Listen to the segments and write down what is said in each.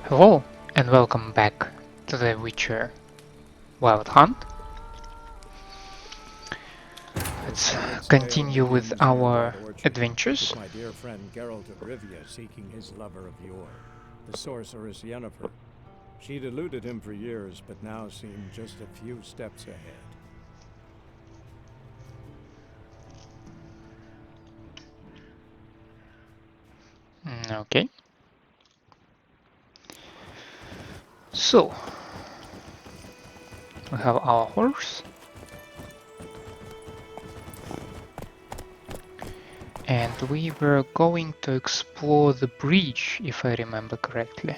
Hello and welcome back to the Witcher Wild Hunt. Let's continue with our adventures. My dear friend Geralt of Rivia seeking his lover of yore, the sorceress Yennefer. She'd eluded him for years, but now seemed just a few steps ahead. Okay. So, we have our horse. And we were going to explore the bridge, if I remember correctly.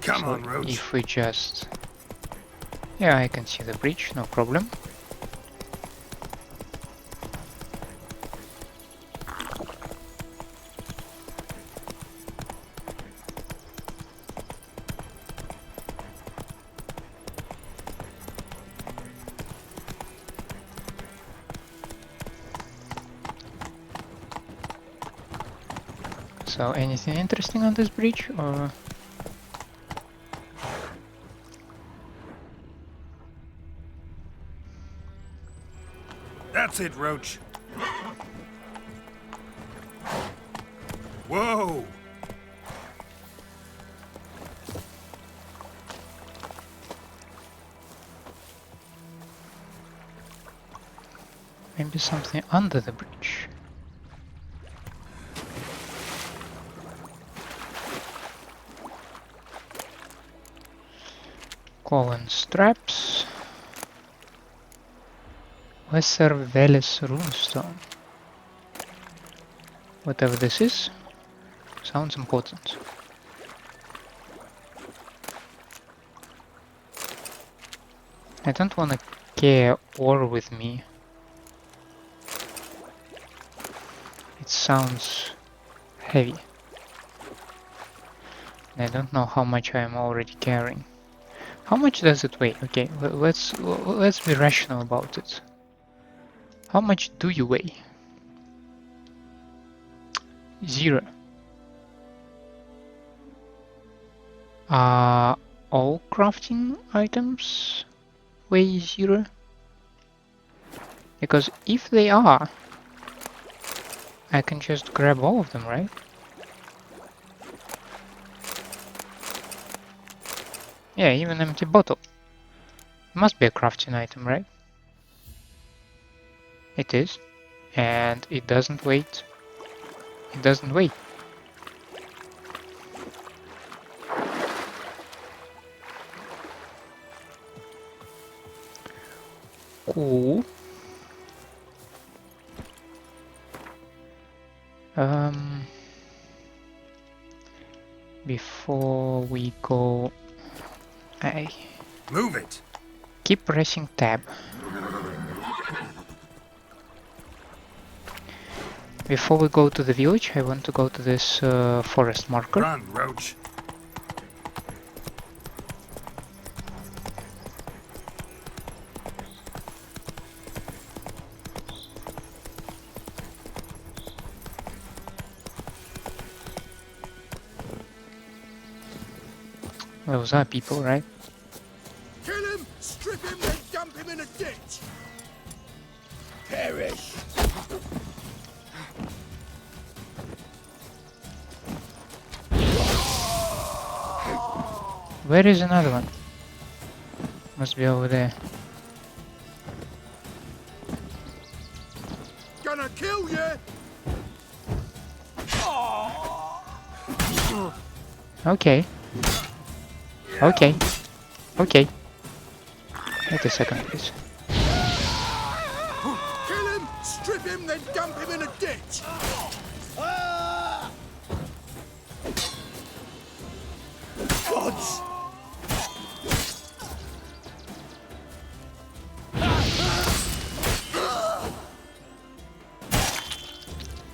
Come on, Roach. If we just... Yeah, I can see the bridge, no problem. So, anything interesting on this bridge, or...? That's it, Roach. Whoa! Maybe something under the bridge. Collar straps. Lesser Veles runestone. Whatever this is, sounds important. I don't want to carry ore with me. It sounds heavy. I don't know how much I am already carrying. How much does it weigh? Okay, let's be rational about it. How much do you weigh? 0. All crafting items weigh 0? Because if they are, I can just grab all of them, right? Yeah, even empty bottle. Must be a crafting item, right? It is. And it doesn't weigh. It doesn't weigh. Cool. Before we go, I Move it! keep pressing tab. Before we go to the village, I want to go to this forest marker. Run, Roach. Those are people, right? Kill him, strip him, then dump him in a ditch! Perish! Where is another one? Must be over there. Gonna kill you! Okay. Okay. Okay. Wait a second, please. Kill him, strip him, then dump him in a ditch! Gods!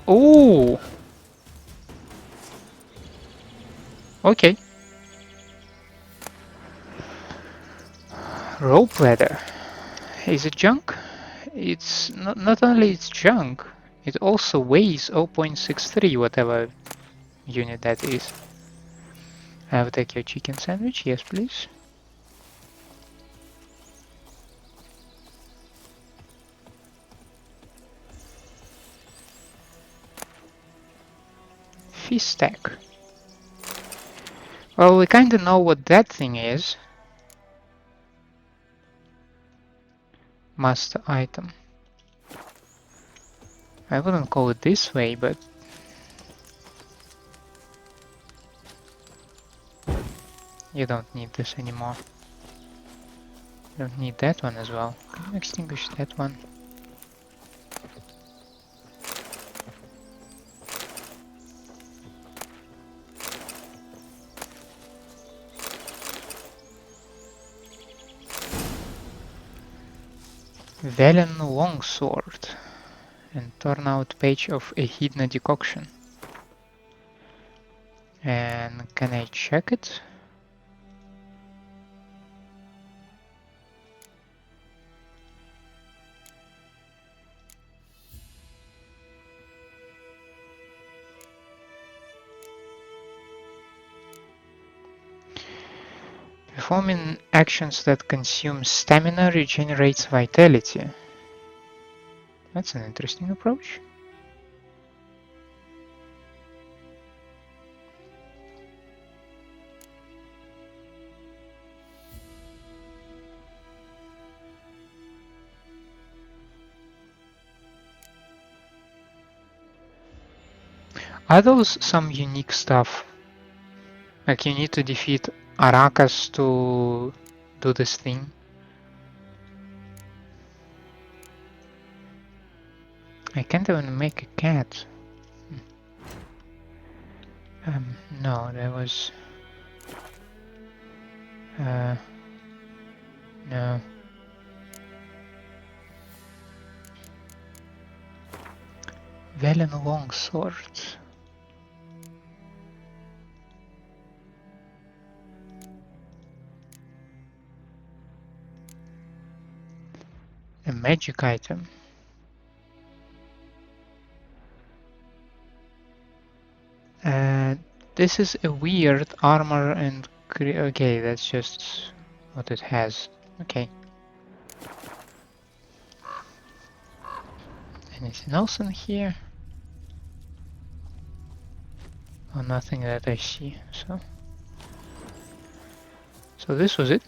Oh. Okay. Rope ladder. Is it junk? It's not only it's junk, it also weighs 0.63, whatever unit that is. I will take your chicken sandwich. Yes, please. Fish stack. Well, we kinda know what that thing is. Master item. I wouldn't call it this way, but you don't need this anymore. You don't need that one as well. Can you extinguish that one? Velen longsword and torn out page of Echidna decoction. And can I check it? Performing actions that consume stamina regenerates vitality. That's an interesting approach. Are those some unique stuff? Like you need to defeat Aracas to do this thing? I can't even make a cat. No, there was... no. Velen longsword. A magic item. This is a weird armor and... okay, that's just what it has. Okay. Anything else in here? Oh, nothing that I see, so... So this was it.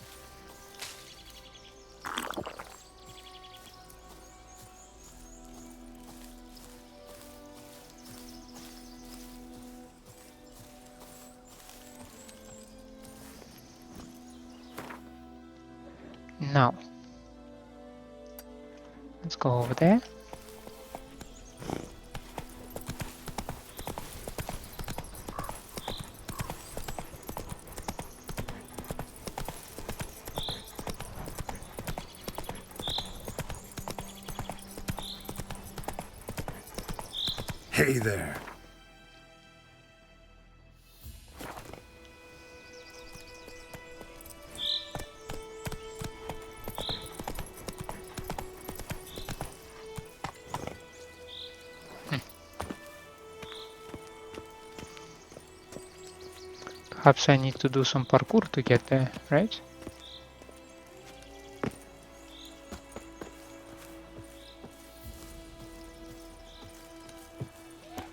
Now, let's go over there. Hey there. Perhaps I need to do some parkour to get there, right?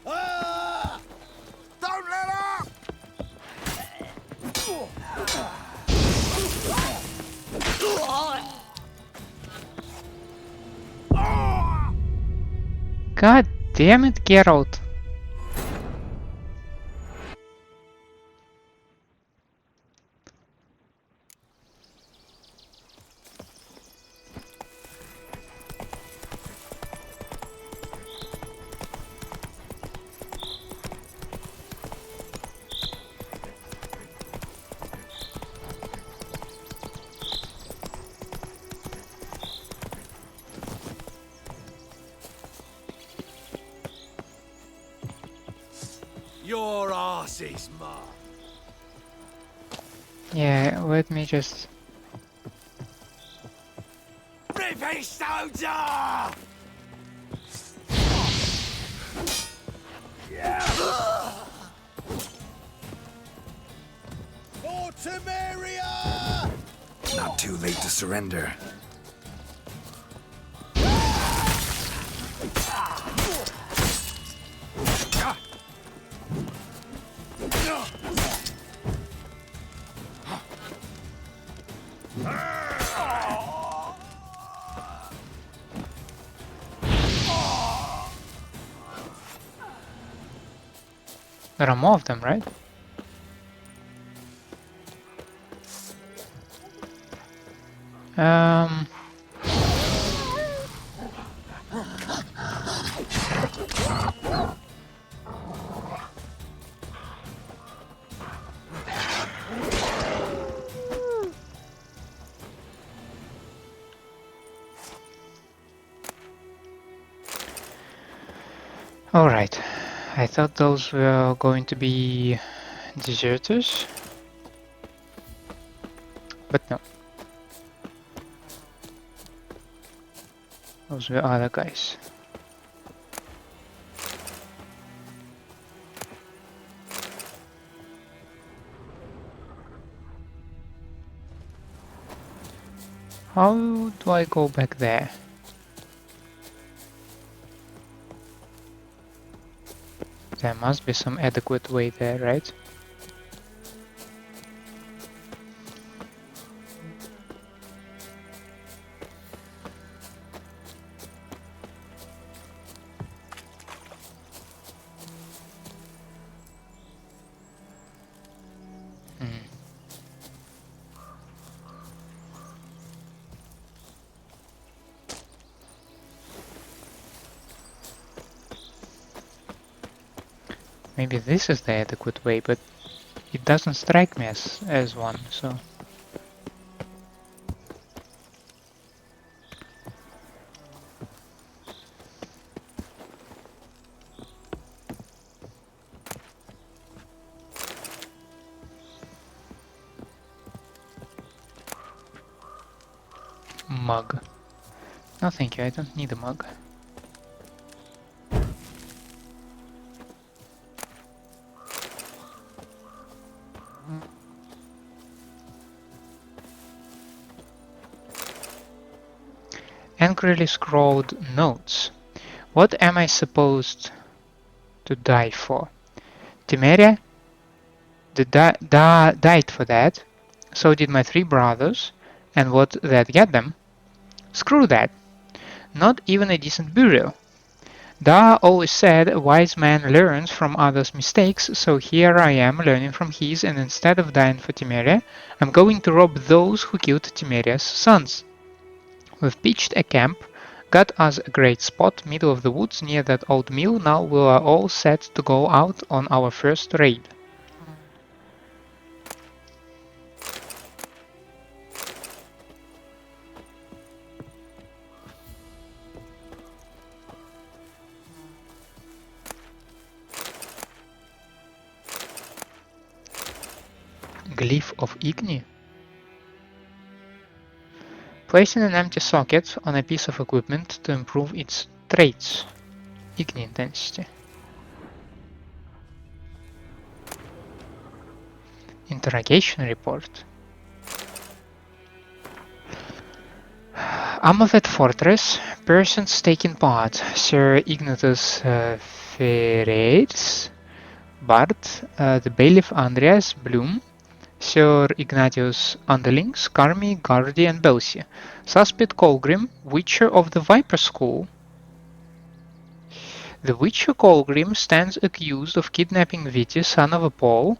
Ah! Don't let up! God damn it, Geralt! Your arse is mine. Yeah, let me just... Rippy soldier! Temeria! Not too late to surrender. There are more of them, right? Alright. I thought those were going to be deserters. But no. Those were other guys. How do I go back there? There must be some adequate way there, right? Maybe this is the adequate way, but it doesn't strike me as one, so... Mug. No thank you, I don't need a mug. Angrily scrawled notes. What am I supposed to die for? Temeria died for that. So did my 3 brothers. And what that get them? Screw that. Not even a decent burial. Da always said a wise man learns from others' mistakes, so here I am learning from his, and instead of dying for Temeria, I'm going to rob those who killed Temeria's sons. We've pitched a camp, got us a great spot, middle of the woods near that old mill. Now we are all set to go out on our first raid. Glyph of Igni? Placing an empty socket on a piece of equipment to improve its traits. Igni intensity. Interrogation report. Amovet Fortress. Persons taking part. Sir Ignatius Ferreira, Bard, the Bailiff Andreas Bloom, Sir Ignatius Underlings, Carmi, Gardi, and Belsi. Suspect Colgrim, Witcher of the Viper School. The Witcher Colgrim stands accused of kidnapping Viti, son of Paul,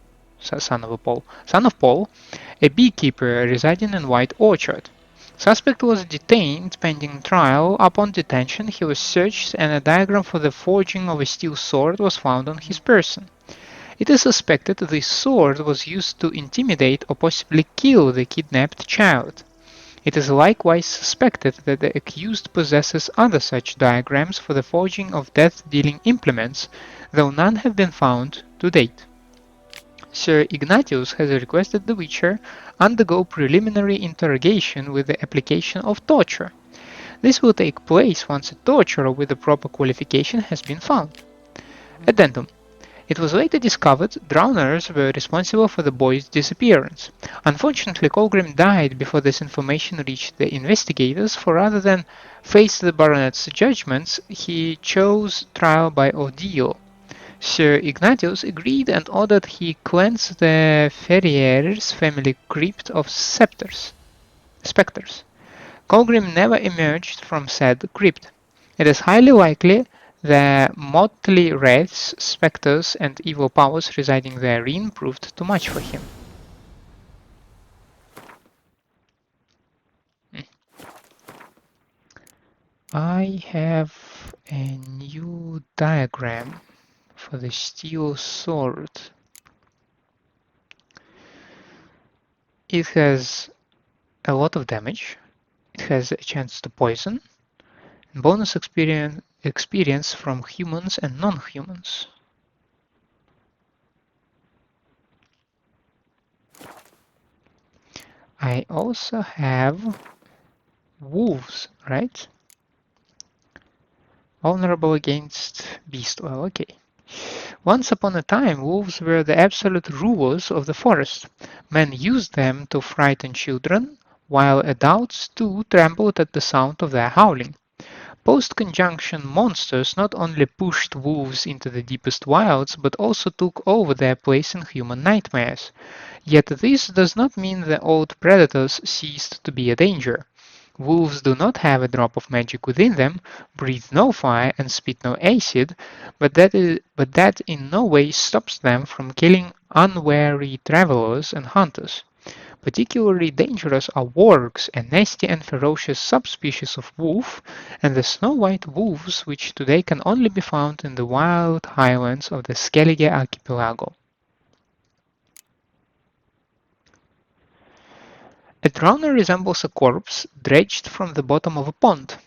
a beekeeper residing in White Orchard. Suspect was detained pending trial. Upon detention, he was searched and a diagram for the forging of a steel sword was found on his person. It is suspected this sword was used to intimidate or possibly kill the kidnapped child. It is likewise suspected that the accused possesses other such diagrams for the forging of death-dealing implements, though none have been found to date. Sir Ignatius has requested the Witcher undergo preliminary interrogation with the application of torture. This will take place once a torturer with the proper qualification has been found. Addendum. It was later discovered drowners were responsible for the boy's disappearance. Unfortunately, Colgrim died before this information reached the investigators, for rather than face the baronet's judgments, he chose trial by ordeal. Sir Ignatius agreed and ordered he cleanse the Ferrier's family crypt of specters. Colgrim never emerged from said crypt. It is highly likely the motley wraiths, specters, and evil powers residing therein proved too much for him. I have a new diagram for the steel sword. It has a lot of damage. It has a chance to poison. Bonus experience from humans and non-humans. I also have wolves, right? Vulnerable against beast oil, okay. Once upon a time, wolves were the absolute rulers of the forest. Men used them to frighten children, while adults too trembled at the sound of their howling. Post-conjunction monsters not only pushed wolves into the deepest wilds, but also took over their place in human nightmares. Yet this does not mean the old predators ceased to be a danger. Wolves do not have a drop of magic within them, breathe no fire, and spit no acid, but that in no way stops them from killing unwary travelers and hunters. Particularly dangerous are wargs, a nasty and ferocious subspecies of wolf, and the snow-white wolves which today can only be found in the wild highlands of the Skellige archipelago. A drowner resembles a corpse dredged from the bottom of a pond.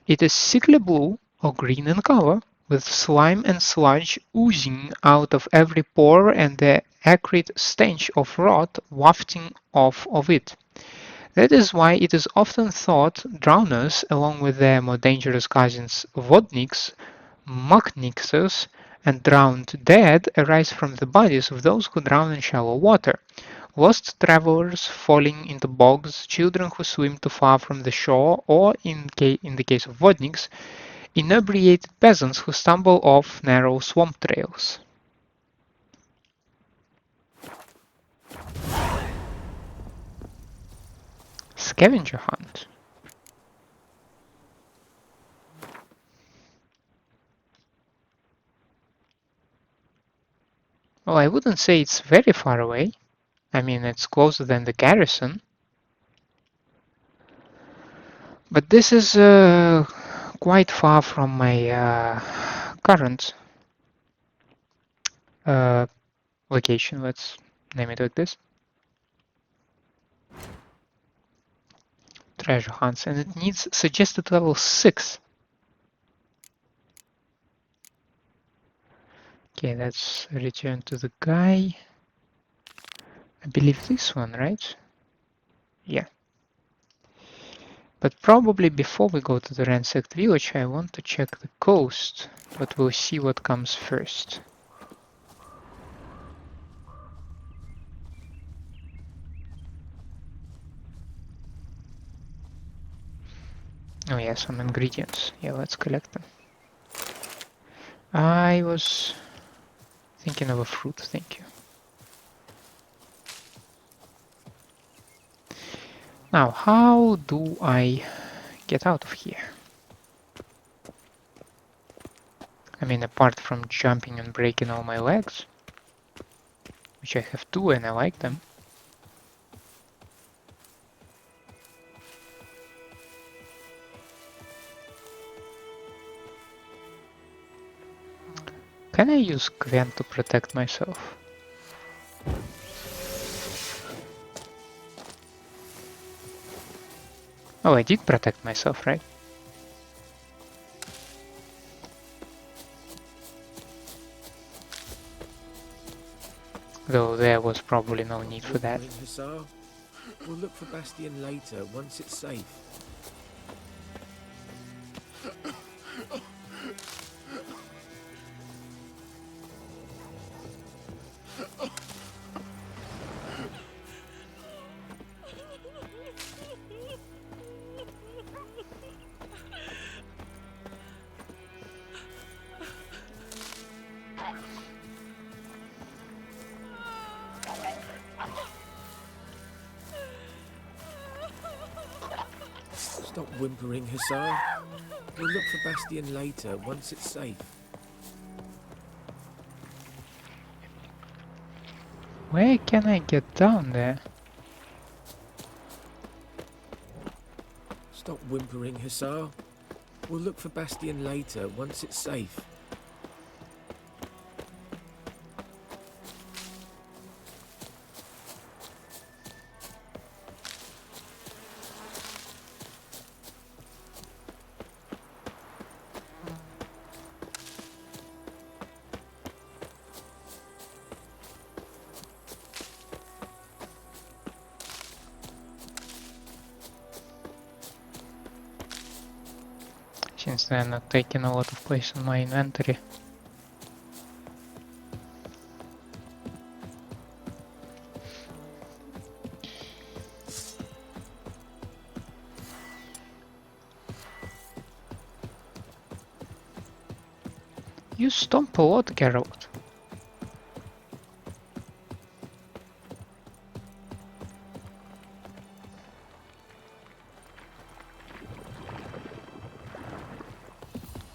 It is sickly blue or green in color, with slime and sludge oozing out of every pore and the acrid stench of rot wafting off of it. That is why it is often thought drowners, along with their more dangerous cousins vodniks, mucknixers, and drowned dead, arise from the bodies of those who drown in shallow water. Lost travelers falling into bogs, children who swim too far from the shore, or, in the case of vodniks, inebriated peasants who stumble off narrow swamp trails. Scavenger hunt. Well, I wouldn't say it's very far away. I mean, it's closer than the garrison. But this is quite far from my current location. Let's name it like this. Treasure hunts, and it needs suggested level 6. Okay, let's return to the guy. I believe this one, right? Yeah. But probably before we go to the ransacked village, I want to check the coast, but we'll see what comes first. Oh yeah, some ingredients. Yeah, let's collect them. I was thinking of a fruit, thank you. Now, how do I get out of here? I mean, apart from jumping and breaking all my legs, which I have 2 and I like them. Can I use Gwen to protect myself? Oh, I did protect myself, right? Though there was probably no need for that. We'll look for Bastian later, once it's safe. Stop whimpering, Hussar. We'll look for Bastian later, once it's safe. Where can I get down there? Stop whimpering, Hussar. We'll look for Bastian later, once it's safe. Since they're not taking a lot of place in my inventory. You stomp a lot, Geralt.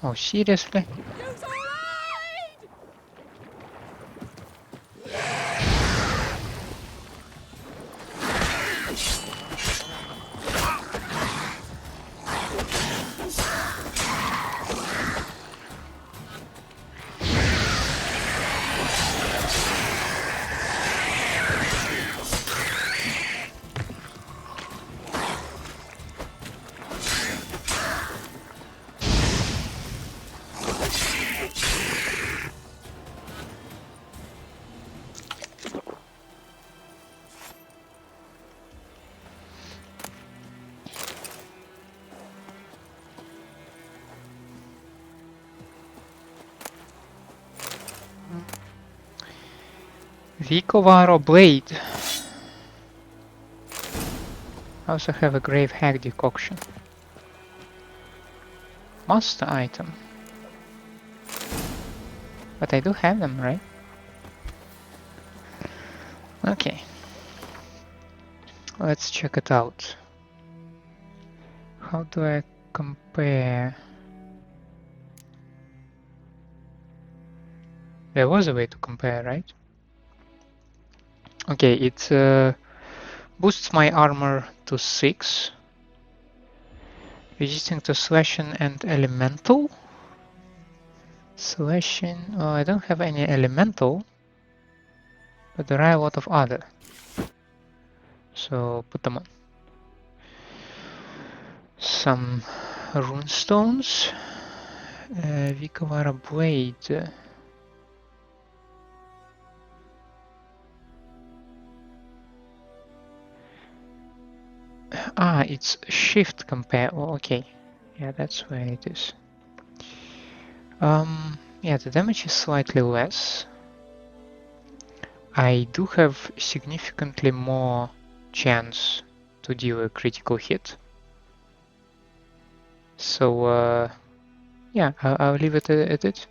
Oh, seriously? Vikovaro blade. I also have a grave hag decoction. Master item. But I do have them, right? Okay. Let's check it out. How do I compare? There was a way to compare, right? Okay, it boosts my armor to 6. Resisting to slashing and elemental. Slashing, I don't have any elemental, but there are a lot of other. So put them on. Some runestones. Vikovara blade. Ah, it's shift compare. Oh, okay. Yeah, that's where it is. Yeah, the damage is slightly less. I do have significantly more chance to deal a critical hit. So, yeah, I'll leave it at it.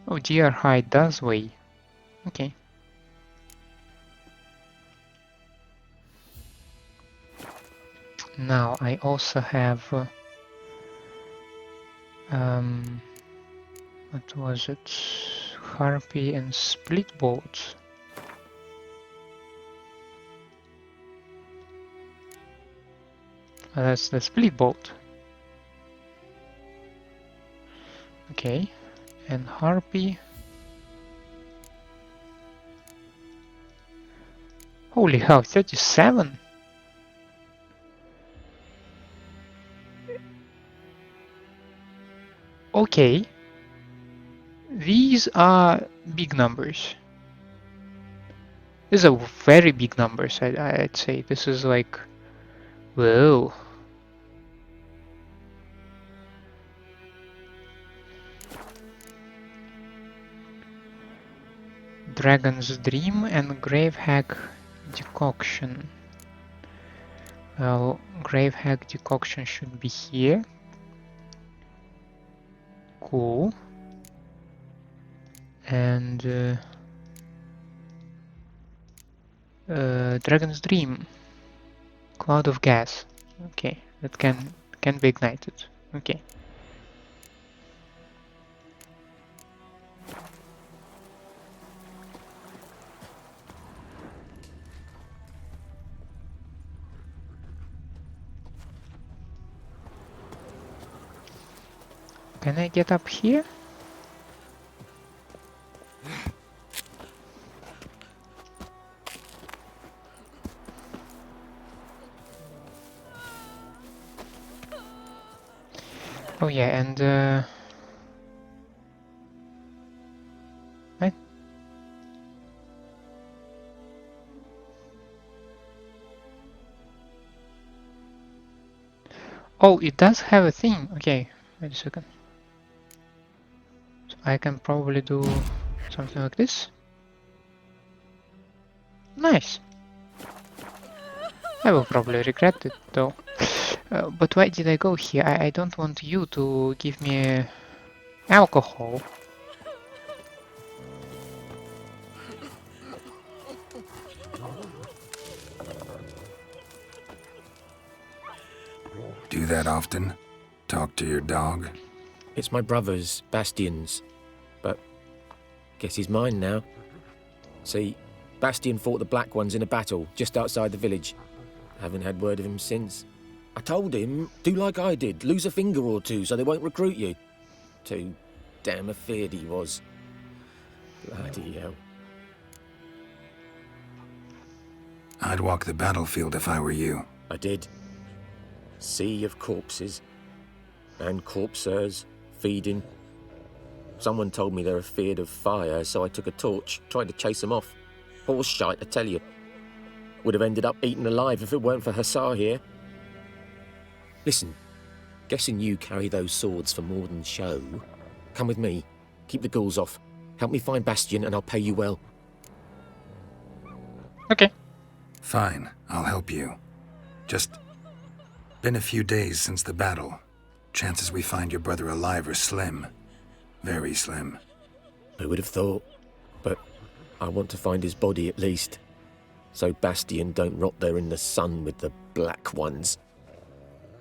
Oh, GR high does weigh. Okay. Now I also have what was it? Harpy and split bolt. That's the split bolt. Okay, and harpy. Holy hell, 37. Okay, these are big numbers. These are very big numbers, I'd say. This is like, whoa. Dragon's Dream and Grave Hag Decoction. Well, Grave Hag Decoction should be here. Cool. And Dragon's Dream. Cloud of gas. Okay, that can be ignited. Okay. Can I get up here? Oh yeah, and right? Oh, it does have a thing. Okay, wait a second. So I can probably do something like this. Nice. I will probably regret it though. But why did I go here? I don't want you to give me alcohol. Do that often? Talk to your dog? It's my brother's, Bastian's. But guess he's mine now. See, Bastian fought the Black Ones in a battle just outside the village. Haven't had word of him since. I told him, do like I did, lose a finger or two so they won't recruit you. Too damn afeard he was. Bloody hell. I'd walk the battlefield if I were you. I did. Sea of corpses. And corpsers, feeding. Someone told me they're afeard of fire, so I took a torch, tried to chase them off. Horse shite, I tell you. Would have ended up eaten alive if it weren't for Hussar here. Listen, guessing you carry those swords for more than show. Come with me. Keep the ghouls off. Help me find Bastian and I'll pay you well. Okay. Fine, I'll help you. Just been a few days since the battle. Chances we find your brother alive are slim. Very slim. Who would have thought? But I want to find his body at least. So Bastian don't rot there in the sun with the Black Ones.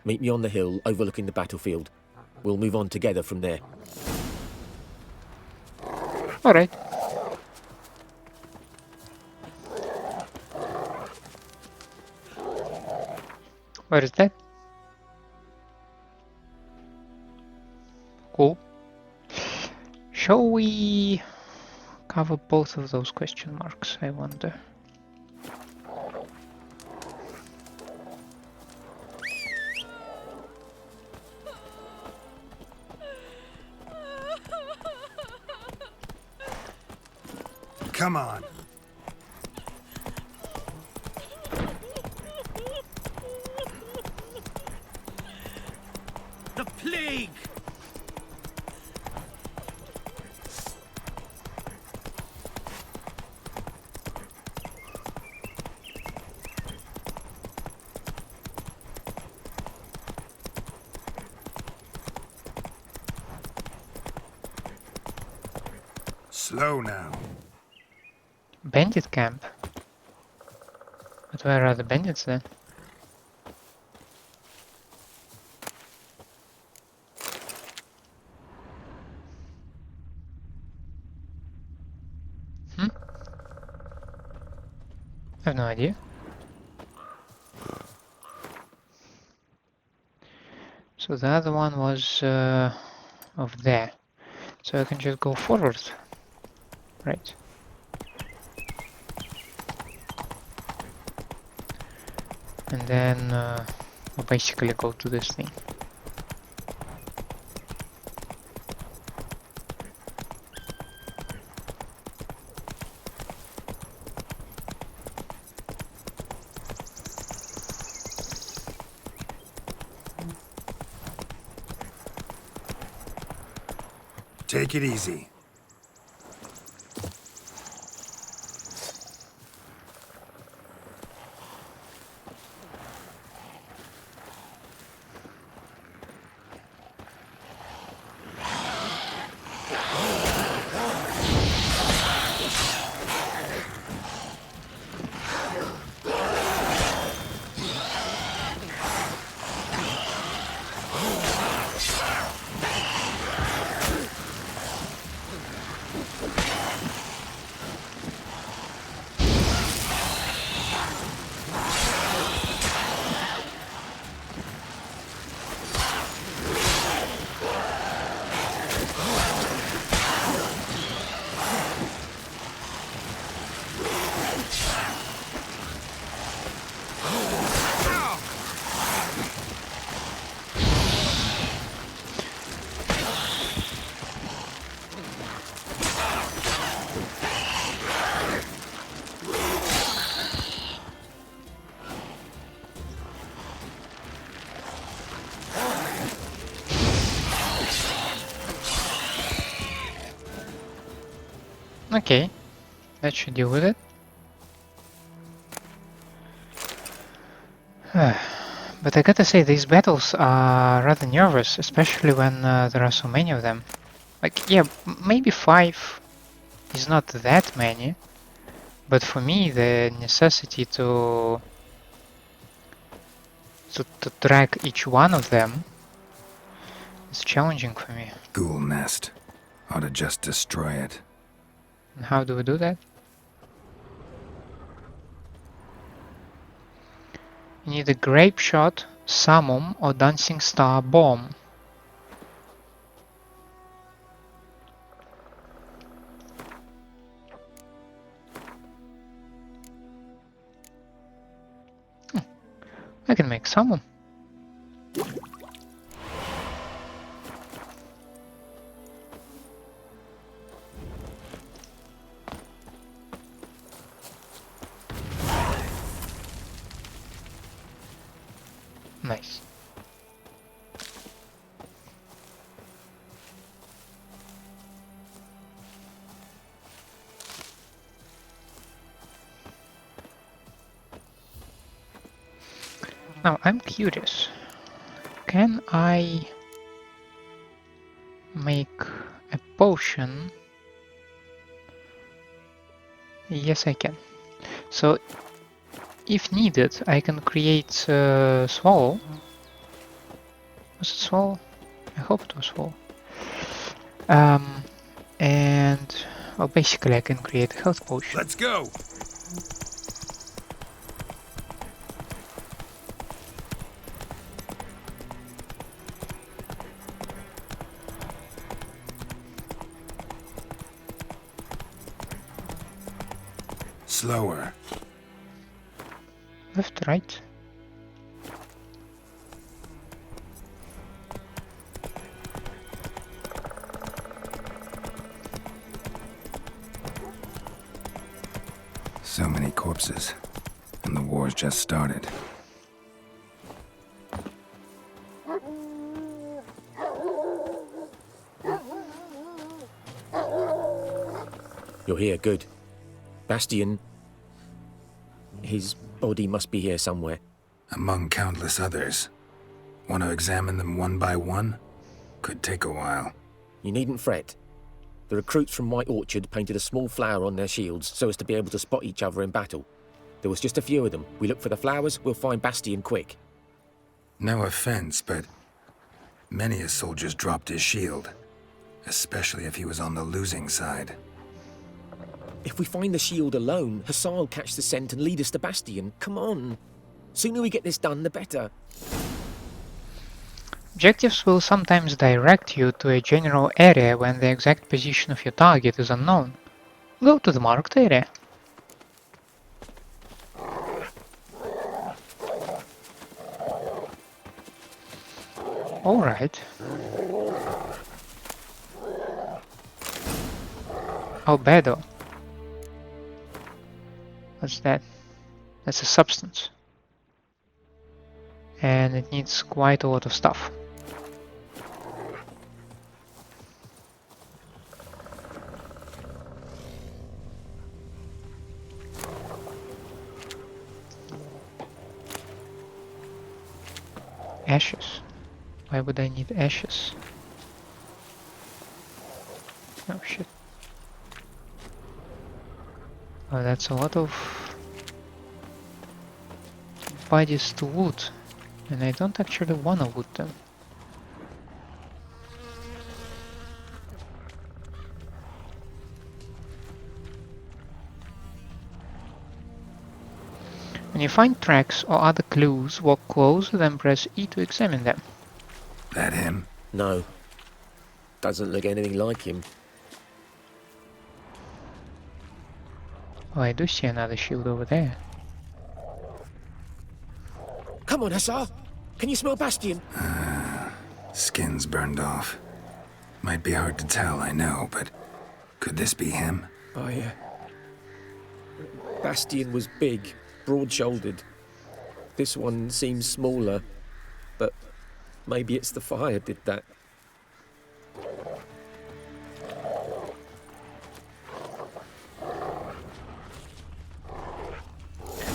Meet me on the hill overlooking the battlefield. We'll move on together from there. Alright. Where is that? Cool. Shall we cover both of those question marks, I wonder? Come on. The plague! Slow now. Bandit camp? But where are the bandits then? I have no idea. So the other one was over there. So I can just go forward. Right. And then we'll basically go to this thing. Take it easy. Okay, that should deal with it. But I gotta say, these battles are rather nervous, especially when there are so many of them. Like, yeah, maybe 5 is not that many, but for me, the necessity to track each one of them is challenging for me. Ghoul nest. Ought to just destroy it. And how do we do that? You need a grape shot, summon, or dancing star bomb. I can make summon. Nice. Now I'm curious. Can I make a potion? Yes, I can. So, if needed, I can create Swallow. Was it Swallow? I hope it was Swallow. And well, basically I can create a health potion. Let's go. Slower. Left, right. So many corpses. And the war's just started. You're here, good. Bastian... His body must be here somewhere. Among countless others. Want to examine them one by one? Could take a while. You needn't fret. The recruits from White Orchard painted a small flower on their shields so as to be able to spot each other in battle. There was just a few of them. We look for the flowers, we'll find Bastian quick. No offense, but many a soldier's dropped his shield. Especially if he was on the losing side. If we find the shield alone, Hussar will catch the scent and lead us to Bastian. Come on. Sooner we get this done, the better. Objectives will sometimes direct you to a general area when the exact position of your target is unknown. Go to the marked area. Alright. Albedo. What's that? That's a substance. And it needs quite a lot of stuff. Ashes. Why would I need ashes? Oh shit. Oh, that's a lot of bodies to loot, and I don't actually want to loot them. When you find tracks or other clues, walk close, then press E to examine them. That him? No. Doesn't look anything like him. Oh, I do see another shield over there. Come on, Hussar! Can you smell Bastian? Skin's burned off. Might be hard to tell, I know, but could this be him? Bastian was big, broad-shouldered. This one seems smaller, but maybe it's the fire did that.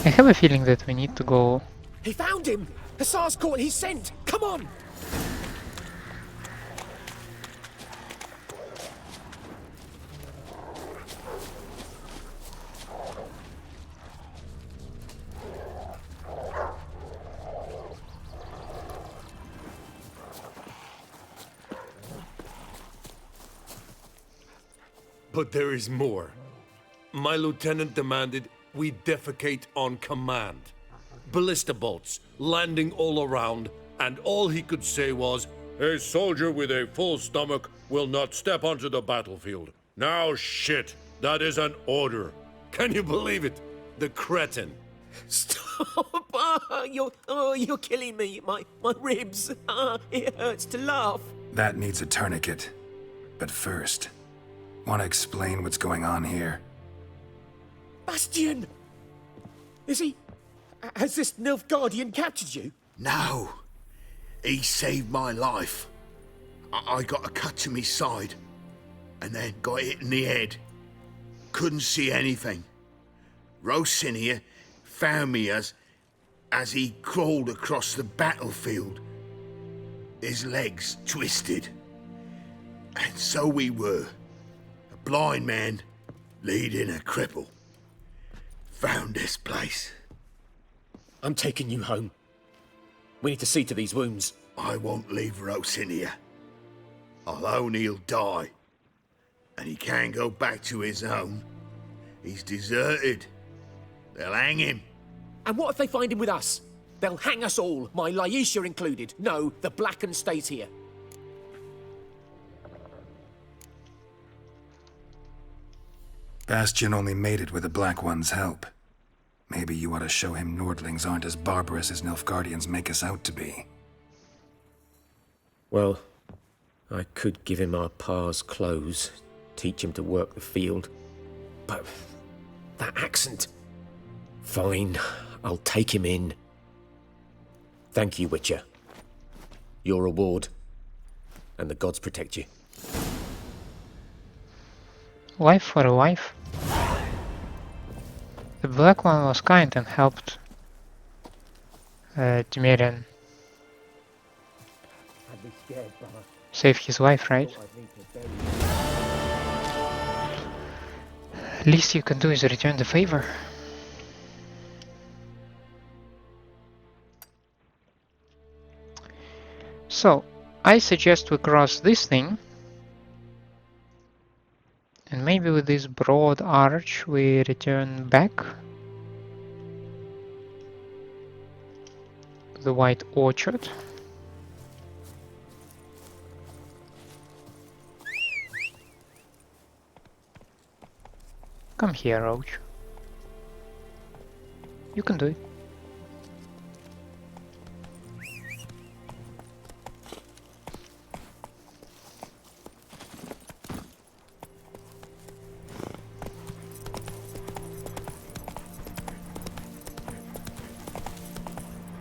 I have a feeling that we need to go... He found him! Hussar's caught his scent! Come on! But there is more. My lieutenant demanded we defecate on command. Ballista bolts landing all around, and all he could say was, "A soldier with a full stomach will not step onto the battlefield." Now shit, that is an order. Can you believe it? The cretin. Stop! You're killing me. My ribs. It hurts to laugh. That needs a tourniquet. But first, want to explain what's going on here? Bastian! Has this Nilfgaardian captured you? No. He saved my life. I got a cut to my side, and then got hit in the head. Couldn't see anything. Rosinia found me as he crawled across the battlefield. His legs twisted. And so we were. A blind man leading a cripple. Found this place. I'm taking you home. We need to see to these wounds. I won't leave Rosinia. I'll own he'll die. And he can't go back to his own. He's deserted. They'll hang him. And what if they find him with us? They'll hang us all, my Laisha included. No, the Blacken stays here. Bastian only made it with the Black One's help. Maybe you ought to show him Nordlings aren't as barbarous as Nilfgaardians make us out to be. Well, I could give him our pa's clothes, teach him to work the field. But that accent... Fine, I'll take him in. Thank you, Witcher. Your reward. And the gods protect you. Life for a life. The Black One was kind and helped Temerian save his life, right? Least you can do is return the favor. So, I suggest we cross this thing, and maybe with this broad arch we return back to the White Orchard. Come here, Roach. You can do it.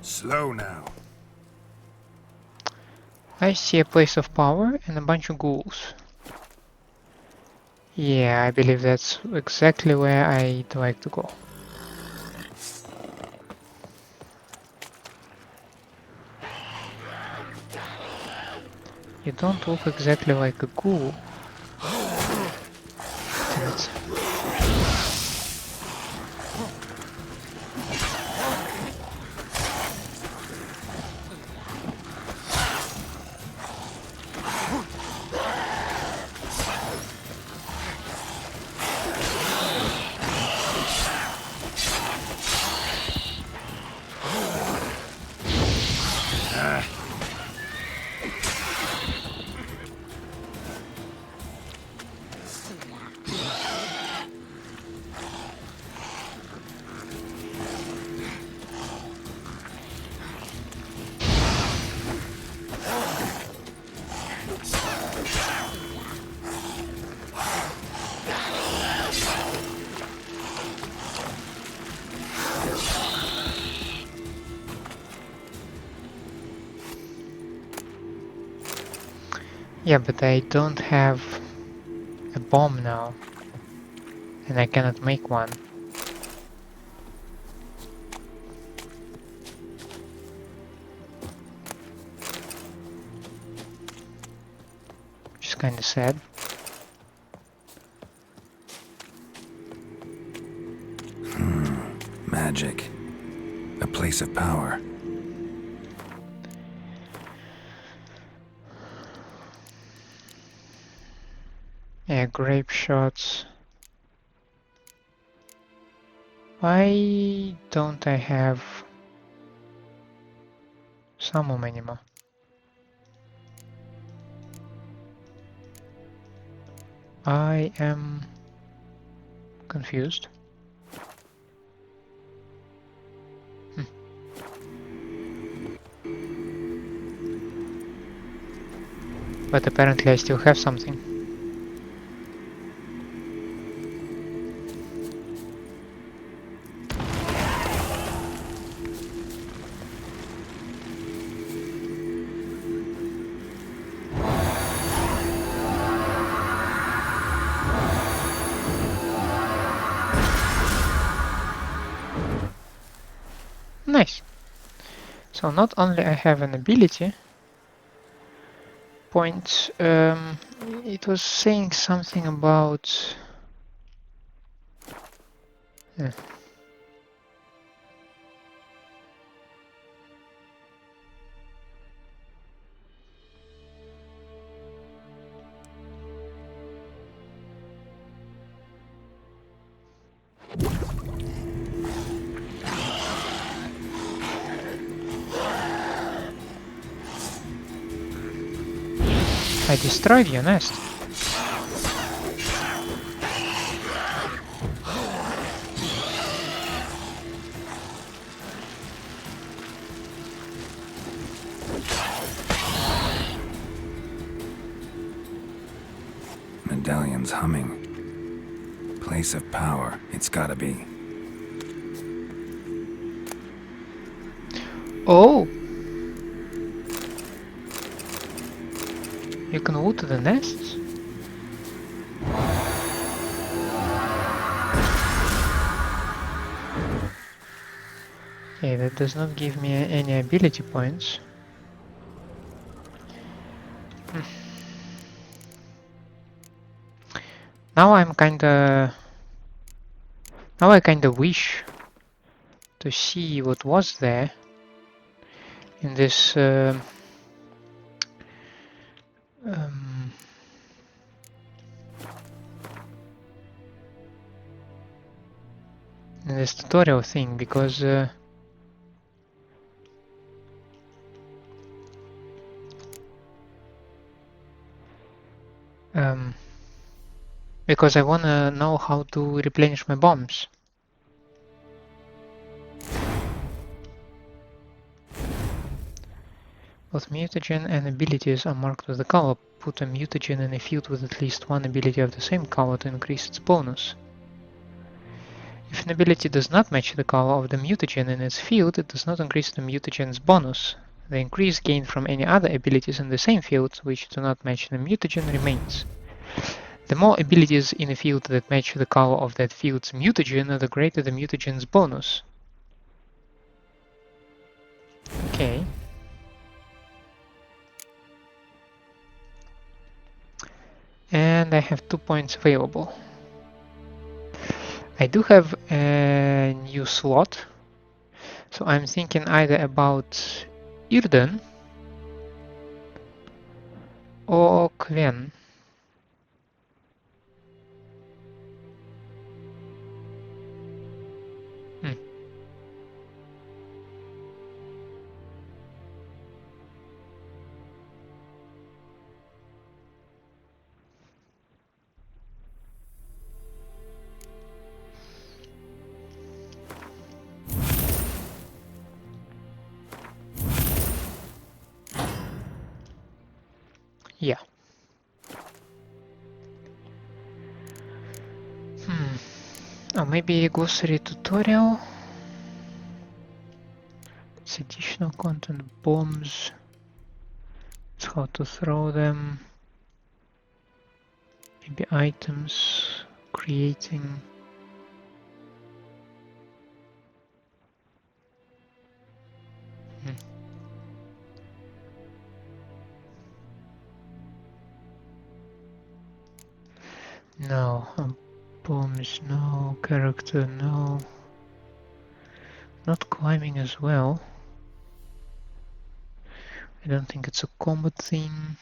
Slow now. I see a place of power and a bunch of ghouls. Yeah, I believe that's exactly where I'd like to go. You don't look exactly like a ghoul. Damn it. Yeah, but I don't have a bomb now, and I cannot make one. Which is kinda sad. Magic. A place of power. Yeah, grape shots. Why don't I have summon anymore? I am confused. But apparently I still have something. Nice. So not only I have an ability point, it was saying something about I destroyed your nest. Medallion's humming. Place of power, it's gotta be. Oh! You can water the nests? Okay, that does not give me any ability points. Now I kinda wish to see what was there in this in this tutorial thing, because I wanna know how to replenish my bombs. Both mutagen and abilities are marked with the color. Put a mutagen in a field with at least one ability of the same color to increase its bonus. If an ability does not match the color of the mutagen in its field, it does not increase the mutagen's bonus. The increase gained from any other abilities in the same field which do not match the mutagen remains. The more abilities in a field that match the color of that field's mutagen, the greater the mutagen's bonus. Okay. And I have 2 points available. I do have a new slot, so I'm thinking either about Irden or Quen. Yeah. Or maybe a glossary tutorial. It's additional content, bombs. It's how to throw them. Maybe items, creating. No, bombs, no, character, no. Not climbing as well. I don't think it's a combat thing.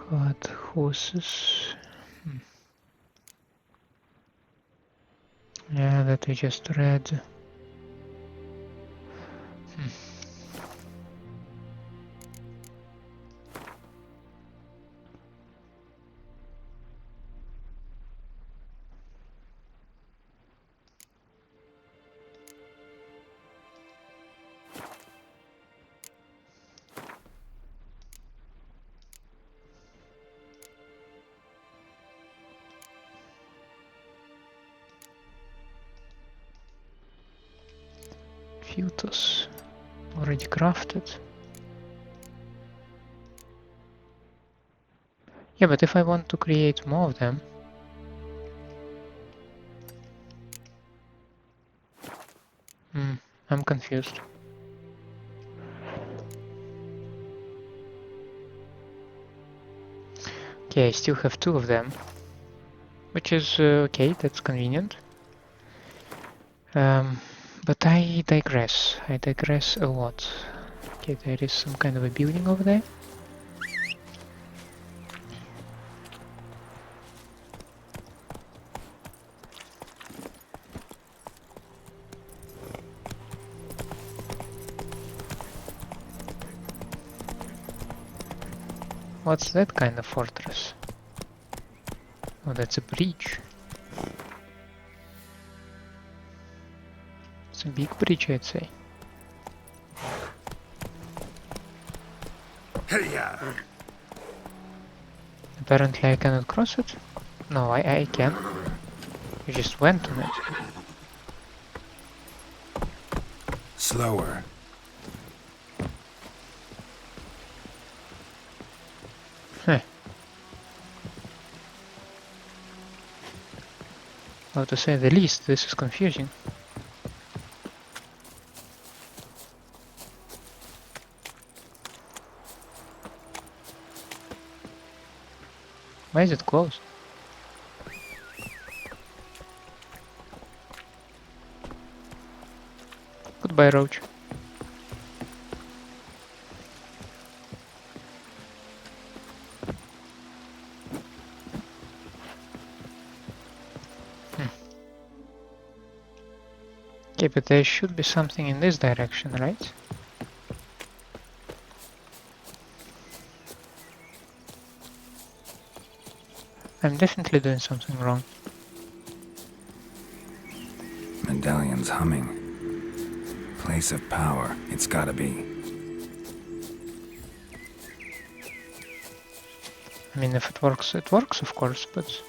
Hard horses. Yeah, that I just read. Filters already crafted. Yeah, but if I want to create more of them, I'm confused. Okay, I still have 2 of them, which is okay, that's convenient. But I digress. I digress a lot. Okay, there is some kind of a building over there. What's that kind of fortress? Oh, that's a bridge. It's a big bridge, I'd say. Apparently I cannot cross it. No, I can. You just went on it. Slower. Huh. Well, to say the least, this is confusing. Why is it closed? Goodbye, Roach. Okay, but there should be something in this direction, right? I'm definitely doing something wrong. Medallion's humming. Place of power, it's gotta be. I mean, if it works, of course, but...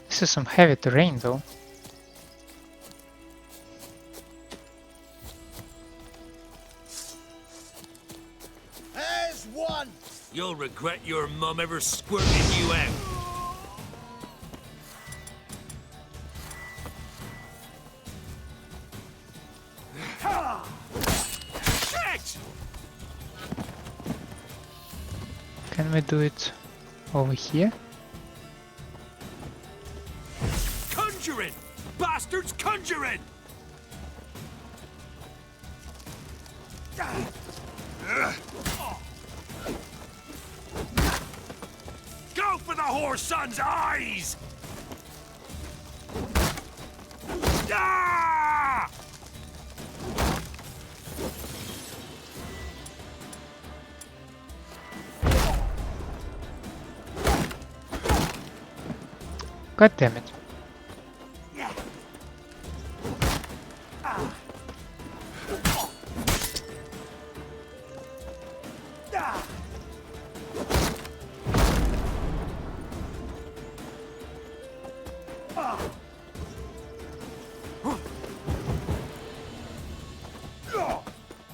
This is some heavy terrain, though. There's one! You'll regret your mum ever squirting you out. Shit! Can we do it over here? Conjuring! Bastards conjuring! Go for the whore son's eyes! Ah! God damn it.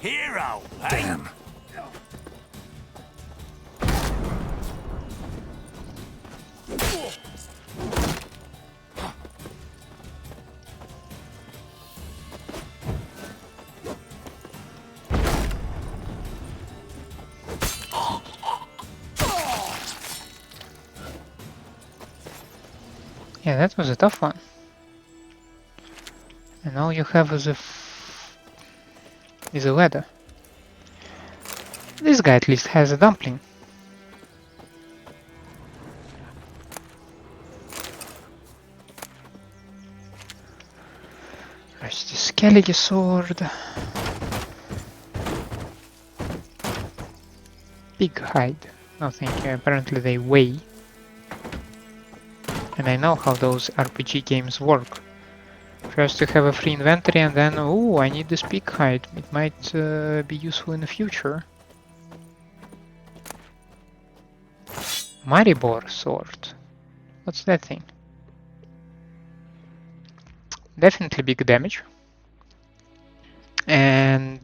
Hero, eh? Damn. Yeah, that was a tough one. And all you have is a ladder. This guy at least has a dumpling. There's the Skellige sword. Big hide. No thank you, apparently they weigh. And I know how those RPG games work. First you have a free inventory and then, oh, I need this big hide. It might be useful in the future. Maribor sword. What's that thing? Definitely big damage. And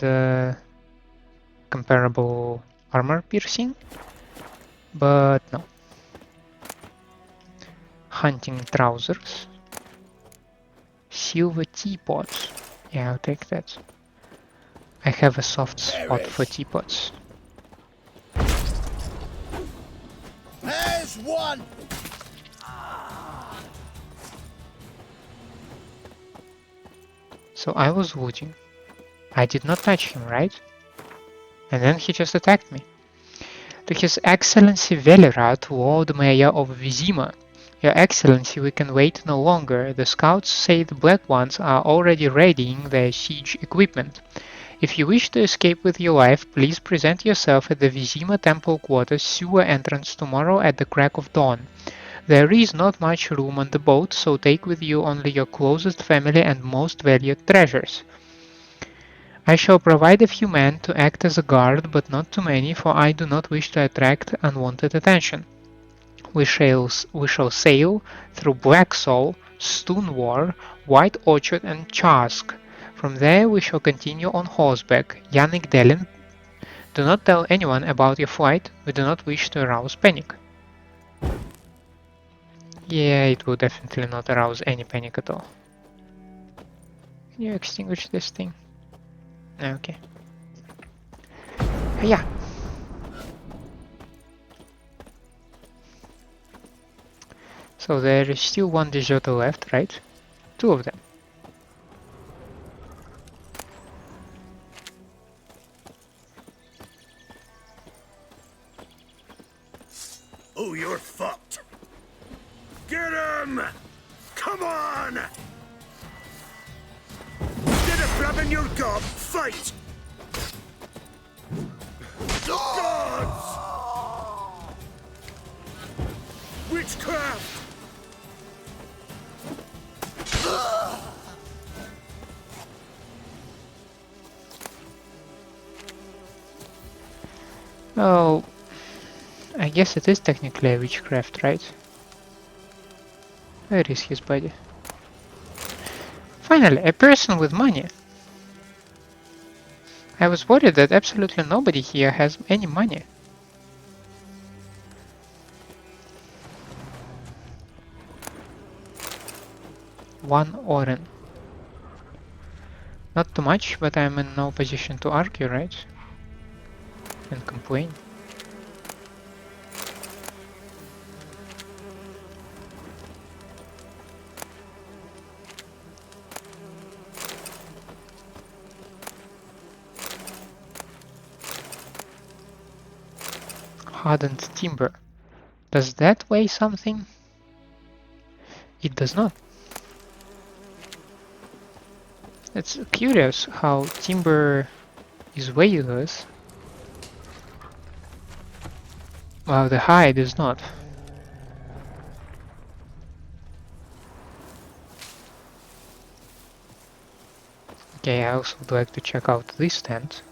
comparable armor piercing. But no. Hunting trousers. Silver teapots. Yeah, I'll take that. I have a soft spot for teapots. There's one! So I was looting. I did not touch him, right? And then he just attacked me. To His Excellency Velerat, Lord Mayor of Vizima. Your Excellency, we can wait no longer. The scouts say the Black Ones are already readying their siege equipment. If you wish to escape with your life, please present yourself at the Vizima Temple Quarters sewer entrance tomorrow at the crack of dawn. There is not much room on the boat, so take with you only your closest family and most valued treasures. I shall provide a few men to act as a guard, but not too many, for I do not wish to attract unwanted attention. We shall sail through Blacksall, Stonewar, White Orchard and Charsk. From there we shall continue on horseback. Yannick Dellen, do not tell anyone about your flight. We do not wish to arouse panic. Yeah, it will definitely not arouse any panic at all. Can you extinguish this thing? Okay. Yeah. So there is still one deserter left, right? Two of them. Oh, you're fucked. Get him! Come on! Instead of blabbing your gob, fight! Gods! Witchcraft! Oh, I guess it is technically a witchcraft, right? Where is his body? Finally, a person with money. I was worried that absolutely nobody here has any money. One oren. Not too much, but I'm in no position to argue, right? And complain. Hardened timber. Does that weigh something? It does not. It's curious how timber is weightless, while the hide is not. Okay, I also would like to check out this tent.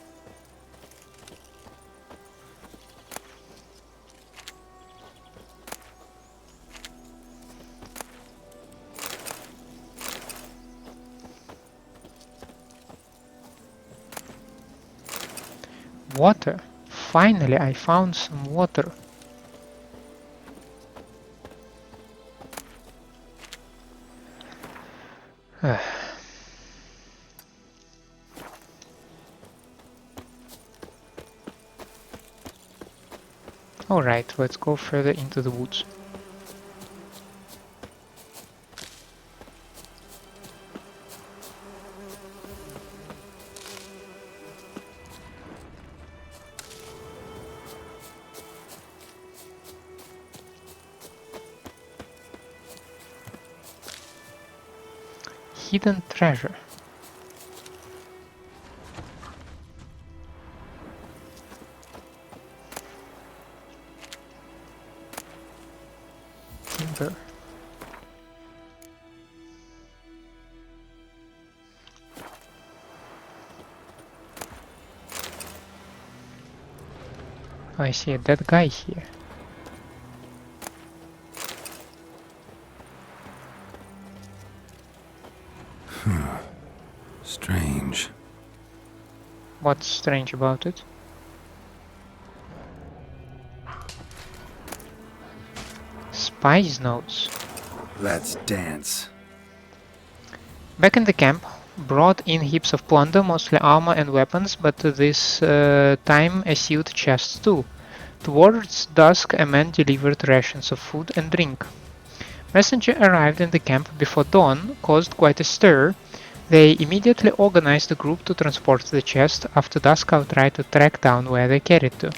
Water. Finally, I found some water. Alright, let's go further into the woods. Hidden treasure. Timber. Oh, I see a dead guy here. Strange. What's strange about it? Spice notes. Let's dance. Back in the camp, brought in heaps of plunder, mostly armor and weapons, but this time a sealed chest too. Towards dusk, a man delivered rations of food and drink. Messenger arrived in the camp before dawn, caused quite a stir. They immediately organized a group to transport the chest. After dusk, I tried to track down where they carried to.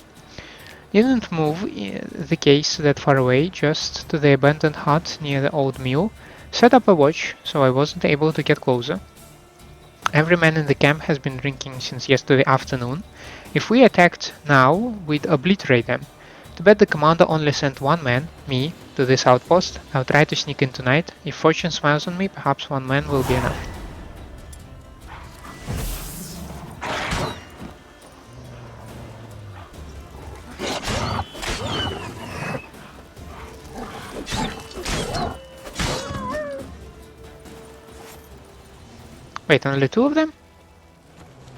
Didn't move the case that far away, just to the abandoned hut near the old mill. Set up a watch, so I wasn't able to get closer. Every man in the camp has been drinking since yesterday afternoon. If we attacked now, we'd obliterate them. Too bad the commander only sent one man, me, to this outpost. I'll try to sneak in tonight. If fortune smiles on me, perhaps one man will be enough. Wait, only two of them?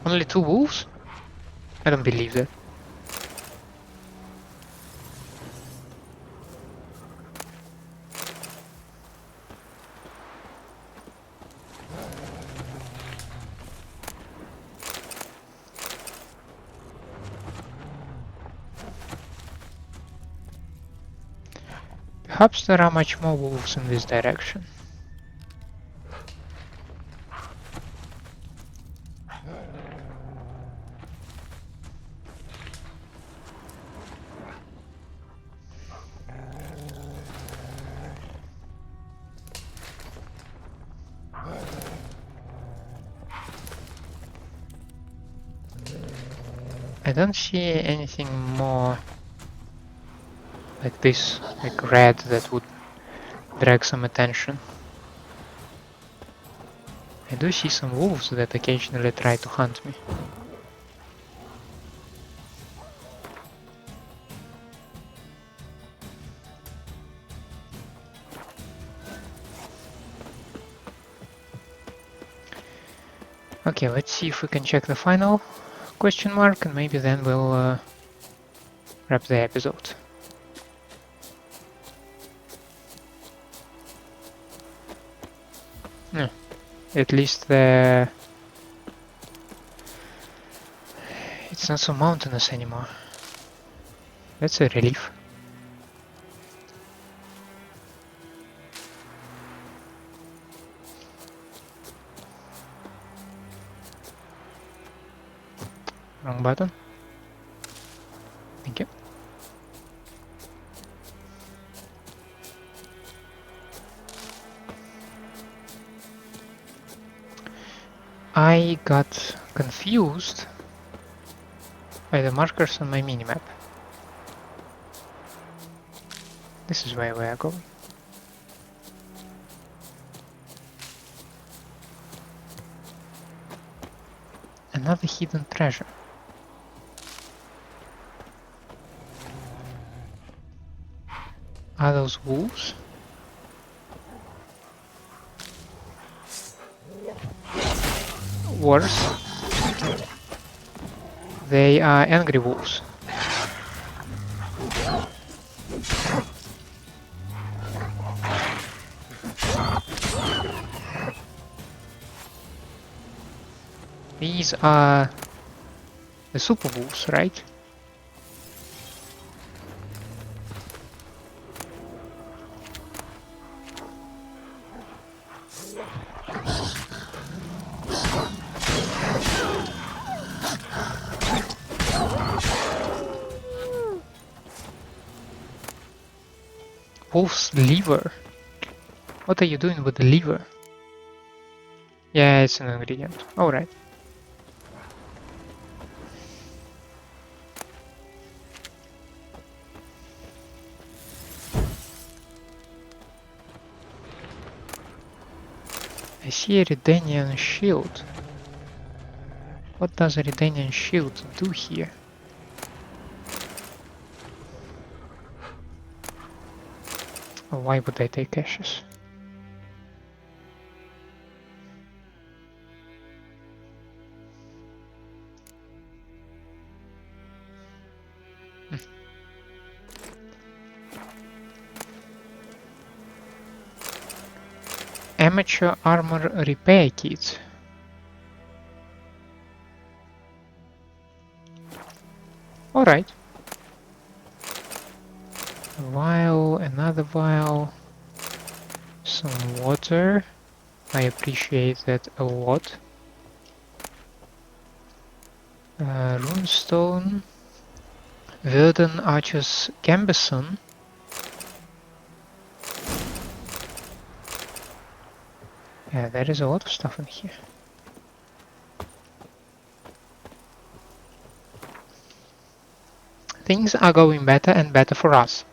Only two wolves? I don't believe that. Perhaps there are much more wolves in this direction. I don't see anything more like this, like red, that would drag some attention. I do see some wolves that occasionally try to hunt me. Okay, let's see if we can check the final question mark, and maybe then we'll wrap the episode. Yeah, at least it's not so mountainous anymore. That's a relief. Wrong button. Thank you. I got confused by the markers on my minimap. This is where we are going. Another hidden treasure. Are those wolves? Worse. They are angry wolves. These are the super wolves, right? Wolf's liver. What are you doing with the liver? Yeah, it's an ingredient. Alright. I see a Redanian shield. What does a Redanian shield do here? Oh, why would I take ashes? Amateur armor repair kit. Alright. A vial, another vial, some water. I appreciate that a lot. Runestone. Verden Archer's Gambeson. Yeah, there is a lot of stuff in here. Things are going better and better for us.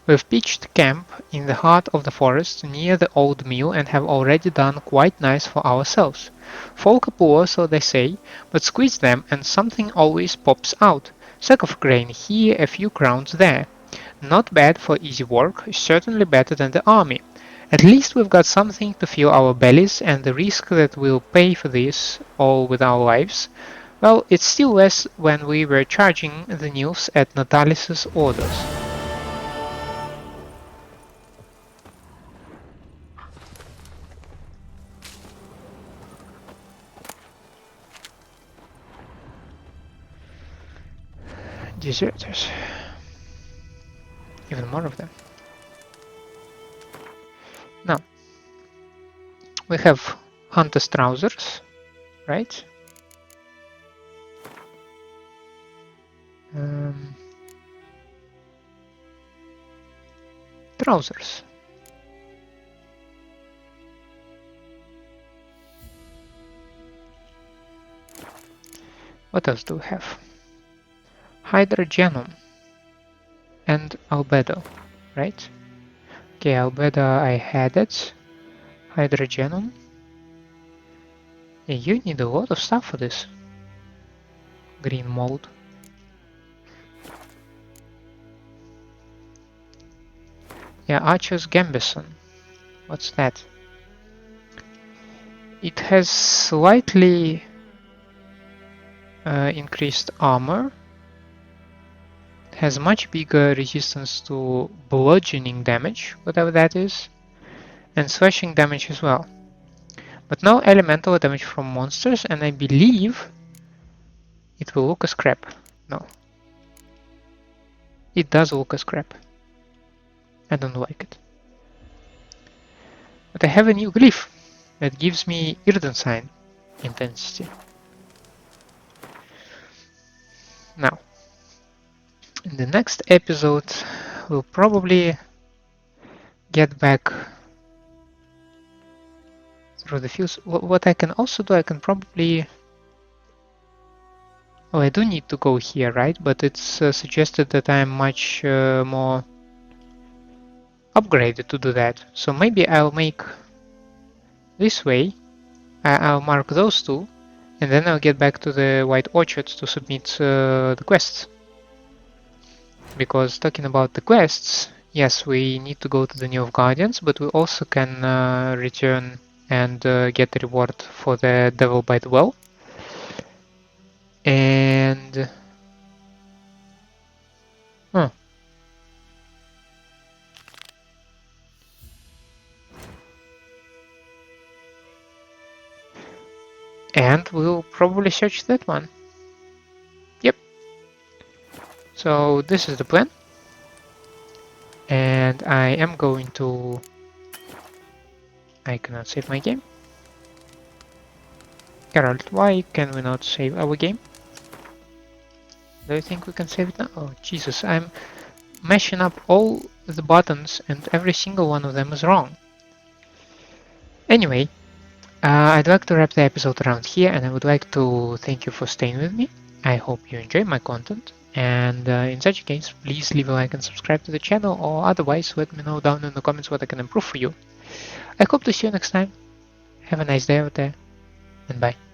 We've pitched camp in the heart of the forest near the old mill and have already done quite nice for ourselves. Folk are poor, so they say, but squeeze them and something always pops out. Sack of grain here, a few crowns there. Not bad for easy work, certainly better than the army. At least we've got something to fill our bellies, and the risk that we'll pay for this all with our lives, well, it's still less when we were charging the Nils at Natalis's orders. Deserters. Even more of them. Now, we have hunter's trousers, right? Trousers. What else do we have? Hydrogenum and albedo, right? Okay, albedo I had it. Hydrogenum. Yeah, you need a lot of stuff for this. Green mold. Yeah, Archer's Gambeson. What's that? It has slightly increased armor. It has much bigger resistance to bludgeoning damage, whatever that is, and slashing damage as well. But no elemental damage from monsters, and I believe it will look as crap. No. It does look as crap. I don't like it. But I have a new glyph that gives me Irdensign intensity. Now, in the next episode, we'll probably get back through the fields. What I can also do, I can probably... Oh, I do need to go here, right? But it's suggested that I'm much more upgraded to do that. So maybe I'll make this way. I'll mark those two, and then I'll get back to the White Orchard to submit the quests. Because talking about the quests, yes, we need to go to the New Guardians, but we also can return and get a reward for the Devil by the Well. And And we'll probably search that one. Yep. So this is the plan. And I am going to... I cannot save my game. Geralt, why can we not save our game? Do you think we can save it now? Oh Jesus, I'm mashing up all the buttons and every single one of them is wrong. Anyway, I'd like to wrap the episode around here, and I would like to thank you for staying with me. I hope you enjoy my content, and in such a case, please leave a like and subscribe to the channel, or otherwise let me know down in the comments what I can improve for you. I hope to see you next time. Have a nice day out there, and bye.